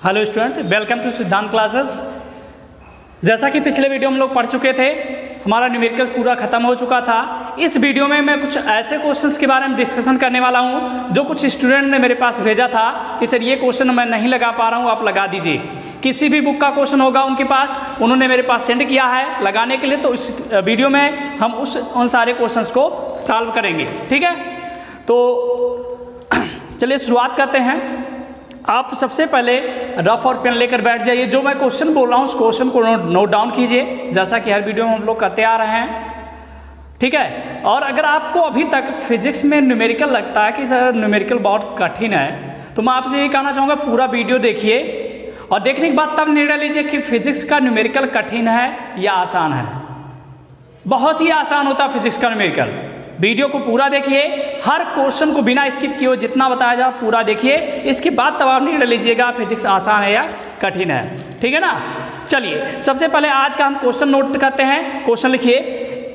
Hello student, welcome to सिद्धांत classes. जैसा कि पिछले वीडियो में हम लोग पढ़ चुके थे, हमारा न्यूमेरिकल पूरा खत्म हो चुका था। इस वीडियो में मैं कुछ ऐसे क्वेश्चंस के बारे में डिस्कशन करने वाला हूं जो कुछ स्टूडेंट ने मेरे पास भेजा था कि सर ये क्वेश्चन मैं नहीं लगा पा रहा हूं, आप लगा दीजिए। किसी भी बुक का क्वेश्चन होगा उनके पास, उन्होंने मेरे पास सेंड किया है लगाने के लिए, तो इस वीडियो में हम उन सारे क्वेश्चंस को सॉल्व करेंगे। ठीक है, तो चलिए शुरुआत करते हैं। आप सबसे पहले रफ और पेन लेकर बैठ जाइए। जो मैं क्वेश्चन बोल रहा हूँ उस क्वेश्चन को नोट डाउन कीजिए, जैसा कि हर वीडियो में हम लोग करते आ रहे हैं। ठीक है, और अगर आपको अभी तक फिजिक्स में न्यूमेरिकल लगता है कि सर न्यूमेरिकल बहुत कठिन है, तो मैं आपसे ये कहना चाहूँगा पूरा वीडियो देखिए और देखने के बाद तब निर्णय लीजिए कि फिजिक्स का न्यूमेरिकल कठिन है या आसान है। बहुत ही आसान होता है फिजिक्स का न्यूमेरिकल। वीडियो को पूरा देखिए, हर क्वेश्चन को बिना स्किप किए जितना बताया जाए पूरा देखिए, इसके बाद तब आप निर्णय लीजिएगा फिजिक्स आसान है या कठिन है। ठीक है ना। चलिए सबसे पहले आज का हम क्वेश्चन नोट करते हैं। क्वेश्चन लिखिए,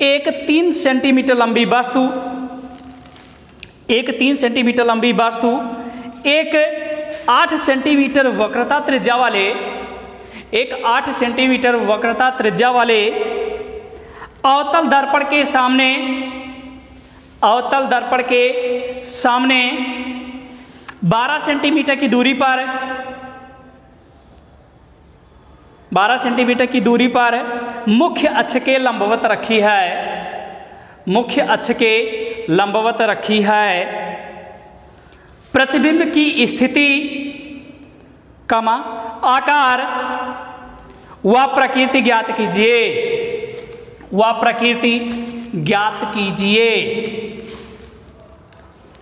एक 3 सेंटीमीटर लंबी वस्तु, एक 3 सेंटीमीटर लंबी वस्तु एक 8 सेंटीमीटर वक्रता त्रिज्या वाले, एक 8 सेंटीमीटर वक्रता त्रिज्या वाले अवतल दर्पण के सामने, अवतल दर्पण के सामने 12 सेंटीमीटर की दूरी पर, 12 सेंटीमीटर की दूरी पर मुख्य अक्ष के लंबवत रखी है, मुख्य अक्ष के लंबवत रखी है। प्रतिबिंब की स्थिति, कमा आकार व प्रकृति ज्ञात कीजिए, व प्रकृति ज्ञात कीजिए।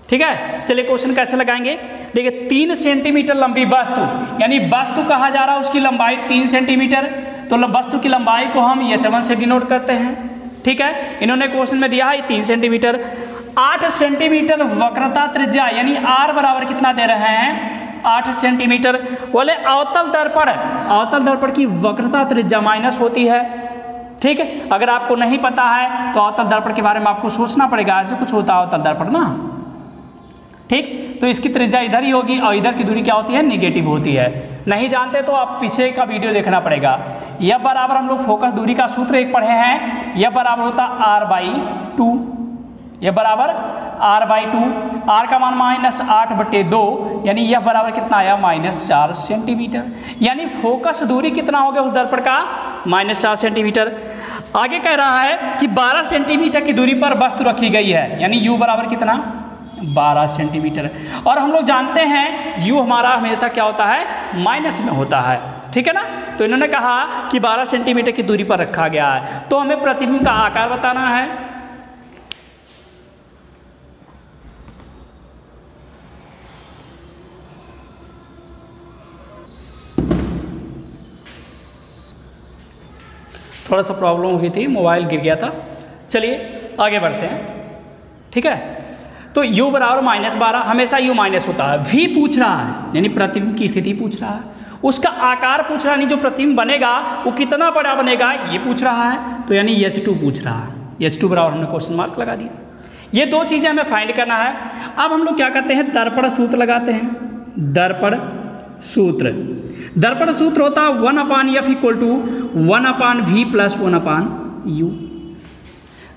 ठीक है, चलिए क्वेश्चन कैसे लगाएंगे। देखिए 3 सेंटीमीटर लंबी वस्तु, यानी वस्तु कहा जा रहा है उसकी लंबाई 3 सेंटीमीटर, तो वस्तु की लंबाई को हम h1 से डिनोट करते हैं। ठीक है, इन्होंने क्वेश्चन में दिया है 3 सेंटीमीटर। 8 सेंटीमीटर वक्रता त्रिज्या, यानी r बराबर कितना दे रहे हैं 8 सेंटीमीटर। बोले अवतल दर्पण, अवतल दर्पण की वक्रता त्रिज्या माइनस होती है। ठीक है, अगर आपको नहीं पता है तो अवतल दर्पण के बारे में आपको सोचना पड़ेगा, ऐसे कुछ होता है अवतल दर्पण ना। ठीक, तो इसकी त्रिज्या इधर ही होगी और इधर की दूरी क्या होती है, निगेटिव होती है। नहीं जानते तो आप पीछे का वीडियो देखना पड़ेगा। यह बराबर हम लोग फोकस दूरी का सूत्र एक पढ़े हैं, यह बराबर होता r/2, यह बराबर r/2, r का मान -8/2, यानी यह बराबर कितना आया -4 सेंटीमीटर। यानी फोकस दूरी कितना हो गया उस दर्पण का, -4 सेंटीमीटर। आगे कह रहा है कि 12 सेंटीमीटर की दूरी पर वस्तु रखी गई है, यानी u बराबर कितना 12 सेंटीमीटर। और हम लोग जानते हैं u हमारा हमेशा क्या होता है, माइनस में होता है। ठीक है ना, तो इन्होंने कहा कि 12 सेंटीमीटर की दूरी पर रखा गया है, तो हमें प्रतिबिंब का आकार बताना है। थोड़ा सा प्रॉब्लम हुई थी, मोबाइल गिर गया था। चलिए आगे बढ़ते हैं। ठीक है, तो u बराबर -12, हमेशा u माइनस होता है। v पूछ रहा है, यानी प्रतिबिंब की स्थिति पूछ रहा है, उसका आकार पूछ रहा है, यानी जो प्रतिबिंब बनेगा वो कितना बड़ा बनेगा ये पूछ रहा है, तो यानी h2 पूछ रहा है। h2 बराबर हमने क्वेश्चन मार्क लगा दिया। ये दो चीज़ें हमें फाइंड करना है। अब हम लोग क्या करते हैं, दर्पण सूत्र लगाते हैं। दर्पण सूत्र, दर्पण सूत्र होता है 1/f = 1/v + 1/u।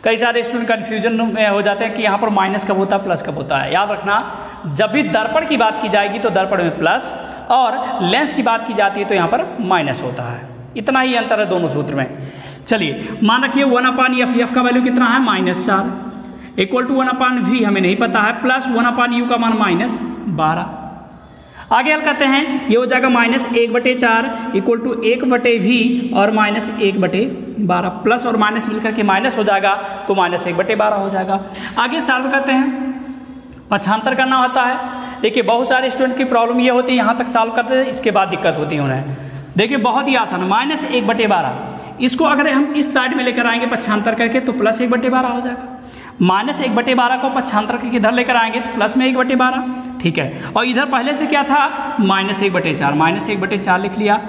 कई सारे स्टूडेंट कन्फ्यूजन में हो जाते हैं कि यहाँ पर माइनस कब होता है प्लस कब होता है। याद रखना, जब भी दर्पण की बात की जाएगी तो दर्पण में प्लस, और लेंस की बात की जाती है तो यहाँ पर माइनस होता है। इतना ही अंतर है दोनों सूत्र में। चलिए मान रखिए 1/f का वैल्यू कितना है -4 = 1/v हमें नहीं पता है, प्लस 1/u का मान -12। आगे हल करते हैं, ये हो जाएगा -1/4 = 1/v और -1/12, प्लस और माइनस मिलकर के माइनस हो जाएगा तो -1/12 हो जाएगा। आगे सॉल्व करते हैं, पक्षांतर करना होता है। देखिए बहुत सारे स्टूडेंट की प्रॉब्लम ये होती है, यहाँ तक सॉल्व करते हैं, इसके बाद दिक्कत होती है उन्हें। देखिए बहुत ही आसान, -1/12, इसको अगर हम इस साइड में लेकर आएंगे पक्षांतर करके तो +1/12 हो जाएगा। -1/12 को पक्षांतर करके इधर लेकर आएंगे तो प्लस में 1/12। ठीक है, और इधर पहले से क्या था -1/4, -1/4 लिख लिया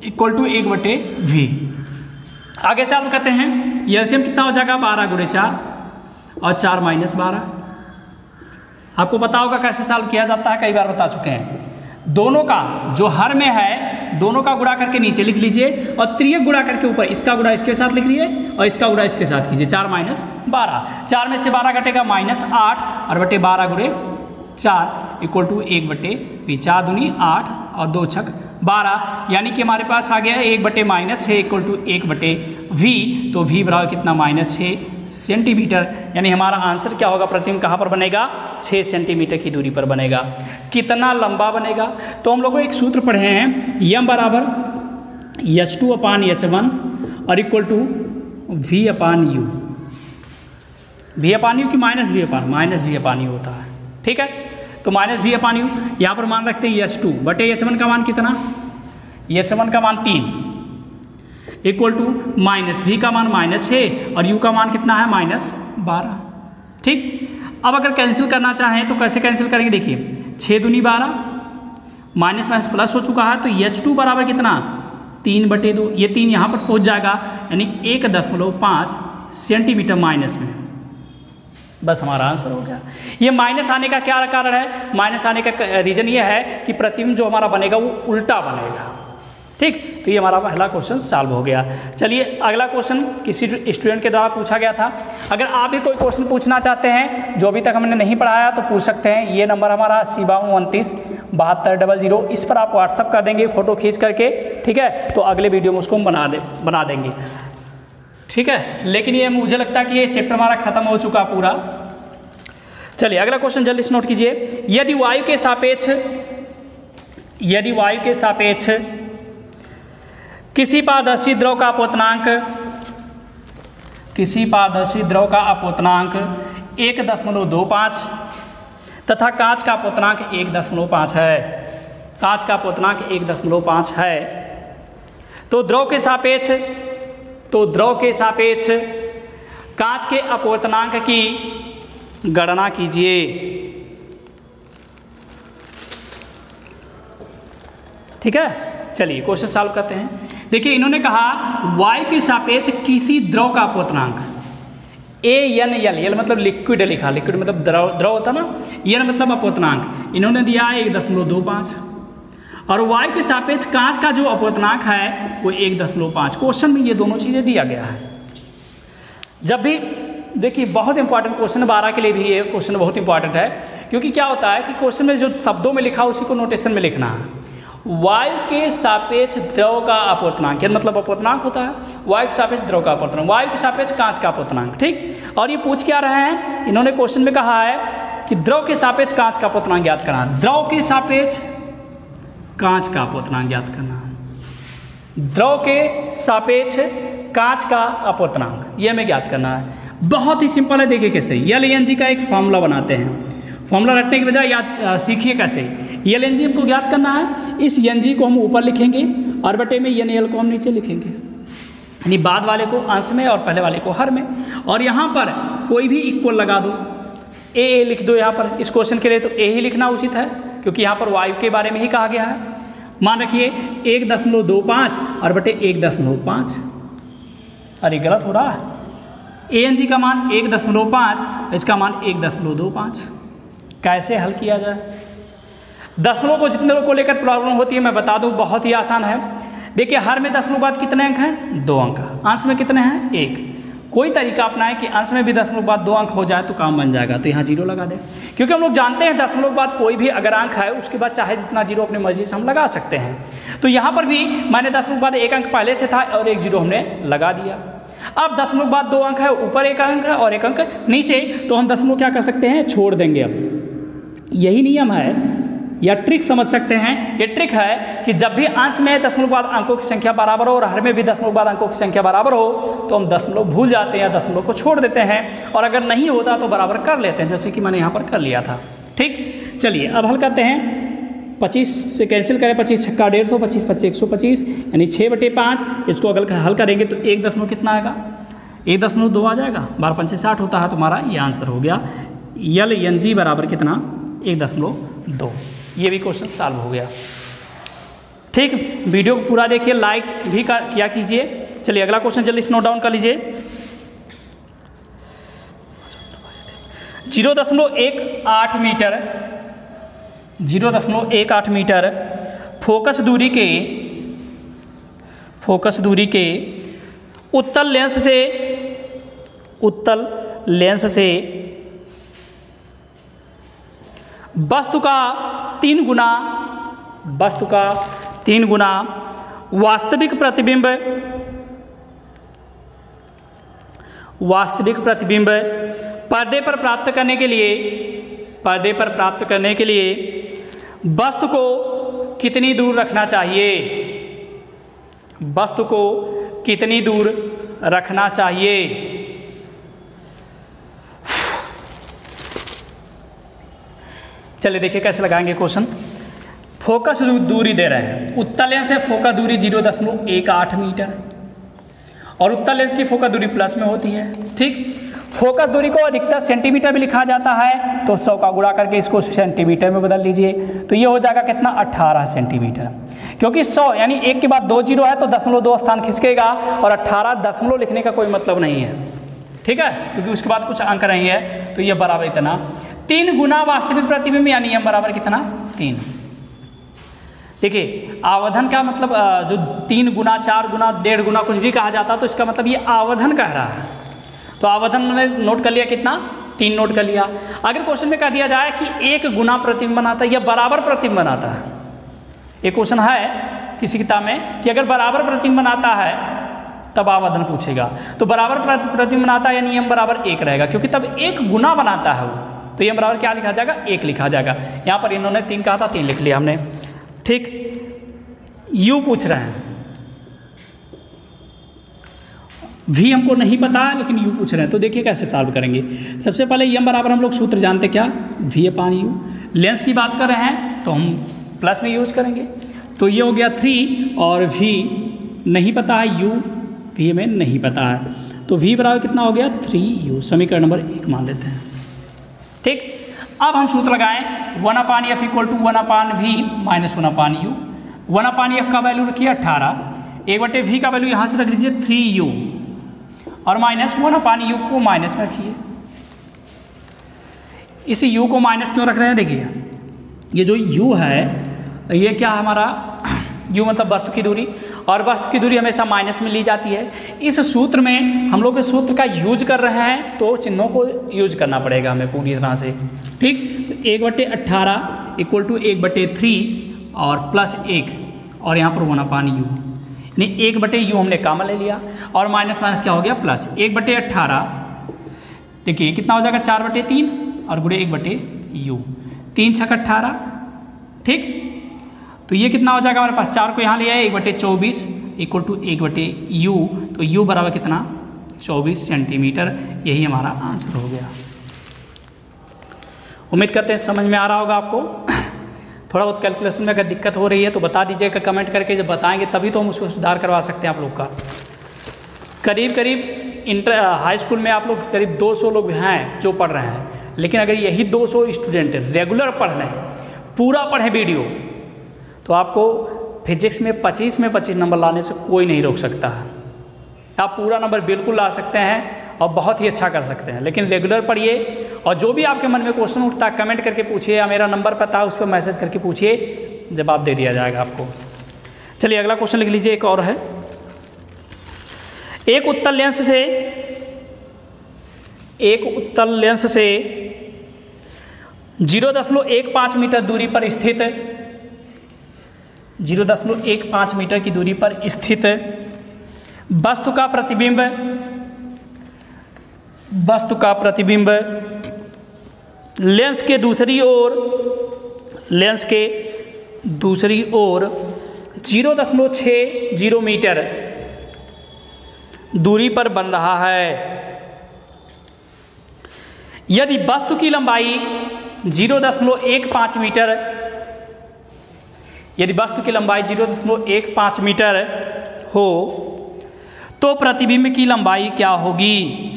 = 1/v। आगे सॉल्व करते हैं, ये एलसीएम कितना हो जाएगा 12 × 4 और 4 - 12। आपको पता होगा कैसे सॉल्व किया जाता है, कई बार बता चुके हैं। दोनों का जो हर में है दोनों का गुणा करके नीचे लिख लीजिए और त्रियक गुणा करके ऊपर, इसका गुणा इसके साथ लिख लीजिए और इसका गुणा इसके साथ कीजिए। 4 माइनस 12, 4 में से 12 घटेगा -8 और बटे 12 गुणे 4 इक्वल टू 1/v। 4 दूनी 8 और 2 छक 12, यानी कि हमारे पास आ गया 1/-6 इक्वल टू 1/v। तो v बराबर कितना -6 सेंटीमीटर, यानी हमारा आंसर क्या होगा, प्रतिबिंब कहाँ पर बनेगा, 6 सेंटीमीटर की दूरी पर बनेगा। कितना लंबा बनेगा, तो हम लोगों एक सूत्र पढ़े हैं, यम बराबर h2/h1 और इक्वल टू v/u। v/u की -v/u होता है, ठीक है। तो -v/u यहाँ पर मान रखते हैं h2 बटे h1 का मान कितना, h1 का मान 3 इक्वल टू -v का मान -6 और u का मान कितना है -12, ठीक। अब अगर कैंसिल करना चाहें तो कैसे कैंसिल करेंगे, देखिए 6 दूनी 12 माइनस माइनस प्लस हो चुका है, तो h2 बराबर कितना 3/2, ये 3 यहाँ पर पहुँच जाएगा, यानी 1.5 सेंटीमीटर माइनस में। बस हमारा आंसर हो गया। ये माइनस आने का क्या कारण है, माइनस आने का रीजन ये है कि प्रतिबिंब जो हमारा बनेगा वो उल्टा बनेगा, ठीक। तो ये हमारा पहला क्वेश्चन सॉल्व हो गया। चलिए अगला क्वेश्चन किसी स्टूडेंट के द्वारा पूछा गया था। अगर आप भी कोई क्वेश्चन पूछना चाहते हैं जो अभी तक हमने नहीं पढ़ाया तो पूछ सकते हैं। ये नंबर हमारा 9229 7200, इस पर आप व्हाट्सअप कर देंगे फ़ोटो खींच करके, ठीक है। तो अगले वीडियो में उसको हम बना देंगे, ठीक है। लेकिन ये मुझे लगता है कि ये चैप्टर हमारा खत्म हो चुका पूरा। चलिए अगला क्वेश्चन जल्दी से नोट कीजिए। यदि वायु के सापेक्ष किसी पारदर्शी द्रव का अपोतनांक 1.25 तथा कांच का अपोतनांक 1.5 है, कांच का अपोतनांक 1.5 है, तो द्रव के सापेक्ष कांच के अपोतनांक की गणना कीजिए। ठीक है, चलिए क्वेश्चन सॉल्व करते हैं। देखिए इन्होंने कहा वायु के सापेक्ष किसी द्रव का अपोतनांक ANL मतलब लिक्विड लिखा, लिक्विड मतलब द्रव होता ना, N मतलब अपोतनांक इन्होंने दिया है 1.25 और वायु के सापेक्ष कांच का जो अपोतनांक है वो 1.5। क्वेश्चन में ये दोनों चीज़ें दिया गया है। जब भी देखिए बहुत इंपॉर्टेंट क्वेश्चन 12 के लिए भी ये क्वेश्चन बहुत इंपॉर्टेंट है, क्योंकि क्या होता है कि क्वेश्चन में जो शब्दों में लिखा उसी को नोटेशन में लिखना है। वायु के सापेक्ष द्रव का अपोतनांक मतलब अपोतनांक होता है, वायु के सापेक्ष द्रव का अपोतनांक, वायु के सापेक्ष कांच का अपोतनांक, ठीक। और ये पूछ क्या रहे हैं, इन्होंने क्वेश्चन में कहा है कि द्रव के सापेक्ष कांच का अपोतनांक ज्ञात करना, द्रव के सापेक्ष कांच का अपोतनांक ज्ञात करना, द्रव के सापेक्ष कांच का अपोतनांक ये हमें ज्ञात करना है। बहुत ही सिंपल है, देखिए कैसे LNG का एक फॉर्मूला बनाते हैं। फॉर्मूला रटने के बजाय याद सीखिए कैसे। LNG हमको ज्ञात करना है, इस NG को हम ऊपर लिखेंगे और बटे में NaL को हम नीचे लिखेंगे, यानी बाद वाले को अंश में और पहले वाले को हर में। और यहाँ पर कोई भी इक्वल लगा दो, A लिख दो। यहाँ पर इस क्वेश्चन के लिए तो A ही लिखना उचित है, क्योंकि यहाँ पर वायु के बारे में ही कहा गया है। मान रखिए 1.25 और बटे 1.5, अरे गलत हो रहा है। ANG का मान 1.5, इसका मान 1.25। कैसे हल किया जाए? दशमलव को जितने को लेकर प्रॉब्लम होती है मैं बता दूं, बहुत ही आसान है। देखिए हर में दशमलव बाद कितने अंक हैं? 2 अंक। अंश में कितने हैं? 1। कोई तरीका अपनाएं कि अंश में भी दशमलव बाद 2 अंक हो जाए तो काम बन जाएगा, तो यहाँ 0 लगा दें, क्योंकि हम लोग जानते हैं दशमलव बाद कोई भी अगर अंक है उसके बाद चाहे जितना 0 अपनी मर्जी से हम लगा सकते हैं। तो यहाँ पर भी मैंने दशमलव बाद 1 अंक पहले से था और 1 0 हमने लगा दिया। अब दशमलव बाद 2 अंक है, ऊपर 1 अंक है और 1 अंक नीचे, तो हम दशमलव क्या कर सकते हैं? छोड़ देंगे। अब यही नियम है या ट्रिक समझ सकते हैं। ये ट्रिक है कि जब भी अंश में दशमलव बाद अंकों की संख्या बराबर हो और हर में भी दशमलव बाद अंकों की संख्या बराबर हो तो हम दशमलव भूल जाते हैं या दशमलव को छोड़ देते हैं, और अगर नहीं होता तो बराबर कर लेते हैं, जैसे कि मैंने यहाँ पर कर लिया था। ठीक, चलिए अब हल करते हैं। 25 से कैंसिल करें, 25 छक्का 150, 25 25 125, यानी 6/5। इसको अगर हल करेंगे तो 1 दशमलव कितना आएगा? 1.2 आ जाएगा। 12 5 60 होता है, तो हमारा ये आंसर हो गया। LNG बराबर कितना? 1.2। ये भी क्वेश्चन सॉल्व हो गया। ठीक, वीडियो को पूरा देखिए, लाइक भी किया कीजिए। चलिए अगला क्वेश्चन जल्दी से नोट डाउन कर लीजिए। 0.18 मीटर 0.18 मीटर फोकस दूरी के उत्तल लेंस से वस्तु का 3 गुना वास्तविक प्रतिबिंब पर्दे पर प्राप्त करने के लिए वस्तु को कितनी दूर रखना चाहिए। चलिए देखिए कैसे लगाएंगे क्वेश्चन। फोकस दूरी दे रहे हैं, उत्तल लेंस से फोकस दूरी 0.18 मीटर और उत्तल लेंस की फोकस दूरी प्लस में होती है। ठीक, फोकस दूरी को अधिकतर सेंटीमीटर में लिखा जाता है, तो 100 का गुणा करके इसको सेंटीमीटर में बदल लीजिए, तो ये हो जाएगा कितना 18 सेंटीमीटर। क्योंकि 100 यानी 1 के बाद 2 जीरो है तो 0.2 स्थान खिसकेगा और 18 दशमलव लिखने का कोई मतलब नहीं है। ठीक है, क्योंकि उसके बाद कुछ अंक नहीं है, तो ये बराबर इतना 3 गुना वास्तविक प्रतिबिंब, यानी m बराबर कितना 3। देखिए आवर्धन का मतलब जो 3 गुना 4 गुना 1.5 गुना कुछ भी कहा जाता है, तो इसका मतलब ये आवर्धन कह रहा है। तो आवर्धन मैंने नोट कर लिया कितना 3 नोट कर लिया। अगर क्वेश्चन में कह दिया जाए कि 1 गुना प्रतिबिंब बनाता है या बराबर प्रतिबिंब बनाता है, एक क्वेश्चन है किसी किताब में कि अगर बराबर प्रतिबिंब बनाता है तब आवर्धन पूछेगा, तो बराबर प्रतिबिंब बनाता है यानी m बराबर 1 रहेगा, क्योंकि तब 1 गुना बनाता है वो, तो m बराबर क्या लिखा जाएगा 1 लिखा जाएगा। यहाँ पर इन्होंने 3 कहा था 3 लिख लिया हमने। ठीक, u पूछ रहे हैं, v हमको नहीं पता है लेकिन u पूछ रहे हैं, तो देखिए कैसे सॉल्व करेंगे। सबसे पहले m बराबर हम लोग सूत्र जानते क्या, v/u। लेंस की बात कर रहे हैं तो हम प्लस में यूज करेंगे, तो ये हो गया 3 और v नहीं पता है, u v में नहीं पता है, तो v बराबर कितना हो गया 3u, समीकरण नंबर 1 मान लेते हैं। ठीक, अब हम सूत्र लगाएं 1/f = 1/v - 1/u। 1/f का वैल्यू रखिए 18, 1/v का वैल्यू यहाँ से रख लीजिए 3u और माइनस 1/u को माइनस में रखिए। इस u को माइनस क्यों रख रहे हैं, देखिए ये जो u है ये क्या हमारा u मतलब वस्तु की दूरी, और वस्तु की दूरी हमेशा माइनस में ली जाती है। इस सूत्र में हम लोग इस सूत्र का यूज कर रहे हैं, तो चिन्हों को यूज करना पड़ेगा हमें पूरी तरह से। ठीक, 1/18 = 1/3 और प्लस 1 और यहाँ पर 1/u, यानी 1/u हमने कॉमन ले लिया और माइनस माइनस क्या हो गया प्लस। 1/18 देखिए कितना हो जाएगा 4/3 और गुणे 1/u, 3 × 6 = 18। ठीक, तो ये कितना हो जाएगा हमारे पास, 4 को यहाँ लिया है 1/24 = 1/u, तो u बराबर कितना 24 सेंटीमीटर। यही हमारा आंसर हो गया। उम्मीद करते हैं समझ में आ रहा होगा आपको। थोड़ा बहुत कैलकुलेशन में अगर दिक्कत हो रही है तो बता दीजिएगा कमेंट करके, जब बताएंगे तभी तो हम उसको सुधार करवा सकते हैं आप लोग का। करीब हाई स्कूल में आप लोग करीब 200 लोग हैं जो पढ़ रहे हैं, लेकिन अगर यही 200 स्टूडेंट रेगुलर पढ़ लें, पूरा पढ़ें वीडियो, तो आपको फिजिक्स में 25 में 25 नंबर लाने से कोई नहीं रोक सकता है। आप पूरा नंबर बिल्कुल ला सकते हैं और बहुत ही अच्छा कर सकते हैं, लेकिन रेगुलर पढ़िए और जो भी आपके मन में क्वेश्चन उठता है कमेंट करके पूछिए, या मेरा नंबर पता है उस पर मैसेज करके पूछिए, जवाब दे दिया जाएगा आपको। चलिए अगला क्वेश्चन लिख लीजिए, एक और है। एक उत्तल लेंस से 0.15 मीटर दूरी पर स्थित 0.15 मीटर की दूरी पर स्थित वस्तु का प्रतिबिंब लेंस के दूसरी ओर 0.60 मीटर दूरी पर बन रहा है। यदि वस्तु की लंबाई 0.15 मीटर यदि वस्तु की लंबाई 0.15 मीटर हो तो प्रतिबिंब की लंबाई क्या होगी?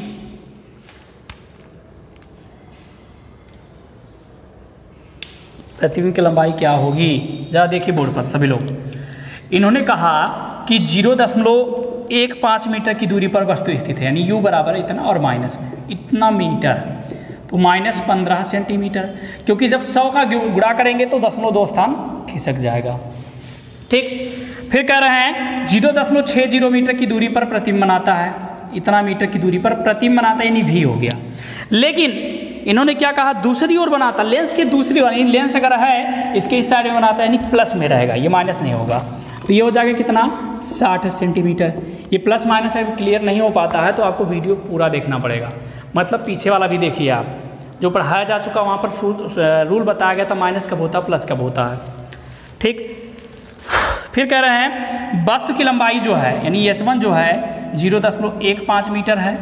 प्रतिबिंब की लंबाई क्या होगी? जरा देखिए बोर्ड पर सभी लोग। इन्होंने कहा कि 0.15 मीटर की दूरी पर वस्तु स्थित है, यानी u बराबर इतना और माइनस में इतना मीटर। तो -15 सेंटीमीटर, क्योंकि जब 100 का गुणा करेंगे तो 0.2 स्थान खिसक जाएगा। ठीक, फिर कह रहे हैं 0.60 मीटर की दूरी पर प्रतिबिंब बनाता है, इतना मीटर की दूरी पर प्रतिबिंब बनाता है, यानी V हो गया। लेकिन इन्होंने क्या कहा, दूसरी ओर बनाता, लेंस के दूसरी ओर, लेंस अगर है इसके इस साइड में बनाता है, यानी प्लस में रहेगा, ये माइनस नहीं होगा। तो ये हो जाएगा कितना, 60 सेंटीमीटर। ये प्लस माइनस अगर क्लियर नहीं हो पाता है तो आपको वीडियो पूरा देखना पड़ेगा, मतलब पीछे वाला भी देखिए आप, जो पढ़ाया जा चुका वहाँ पर रूल बताया गया था माइनस कब होता है प्लस कब होता है। ठीक, फिर कह रहे हैं वस्तु की लंबाई जो है यानी H1 जो है 0.15 मीटर है,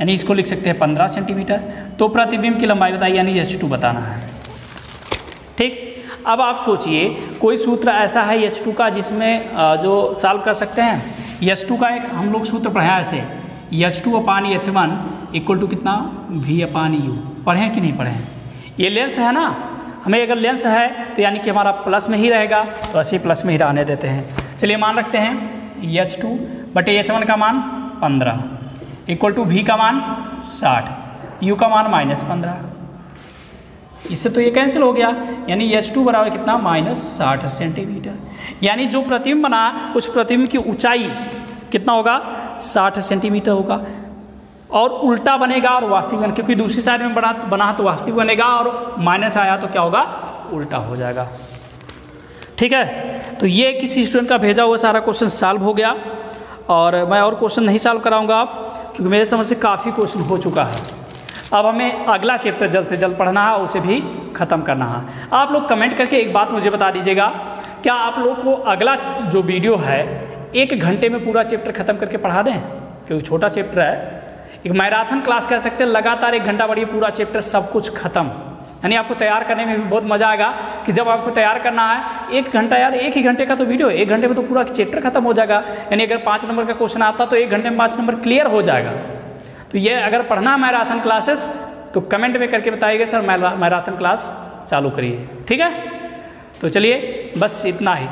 यानी इसको लिख सकते हैं 15 सेंटीमीटर। तो प्रतिबिंब की लंबाई बताइए, यानी H2 बताना है। ठीक, अब आप सोचिए कोई सूत्र ऐसा है H2 का जिसमें जो सॉल्व कर सकते हैं। H2 का एक हम लोग सूत्र पढ़े हैं ऐसे, H2/H1 इक्वल टू कितना, V/U। पढ़े हैं कि नहीं पढ़े हैं? ये लेंस है ना, हमें अगर लेंस है तो यानी कि हमारा प्लस में ही रहेगा, तो ऐसे ही प्लस में ही रहने देते हैं। चलिए मान रखते हैं H2/H1 का मान 15 इक्वल टू V का मान 60, U का मान -15। इससे तो ये कैंसिल हो गया, यानी H2 बराबर कितना, -60 सेंटीमीटर। यानी जो प्रतिबिंब बना उस प्रतिबिंब की ऊंचाई कितना होगा, 60 सेंटीमीटर होगा। और उल्टा बनेगा और वास्तविक बनेगा, क्योंकि दूसरी साइड में बना तो वास्तविक बनेगा, और माइनस आया तो क्या होगा, उल्टा हो जाएगा। ठीक है, तो ये किसी स्टूडेंट का भेजा हुआ सारा क्वेश्चन सॉल्व हो गया, और मैं और क्वेश्चन नहीं सॉल्व कराऊंगा आप, क्योंकि मेरे समझ से काफ़ी क्वेश्चन हो चुका है। अब हमें अगला चैप्टर जल्द से जल्द पढ़ना है, उसे भी ख़त्म करना है। आप लोग कमेंट करके एक बात मुझे बता दीजिएगा, क्या आप लोग को अगला जो वीडियो है 1 घंटे में पूरा चैप्टर ख़त्म करके पढ़ा दें? क्योंकि छोटा चैप्टर है, एक मैराथन क्लास कह सकते हैं, लगातार 1 घंटा पढ़िए, पूरा चैप्टर सब कुछ खत्म। यानी आपको तैयार करने में भी बहुत मज़ा आएगा कि जब आपको तैयार करना है 1 घंटा, यार 1 ही घंटे का तो वीडियो, 1 घंटे में तो पूरा चैप्टर खत्म हो जाएगा। यानी अगर 5 नंबर का क्वेश्चन आता तो 1 घंटे में 5 नंबर क्लियर हो जाएगा। तो ये अगर पढ़ना है मैराथन क्लासेस तो कमेंट में करके बताइएगा सर मैराथन क्लास चालू करिए। ठीक है, तो चलिए बस इतना ही।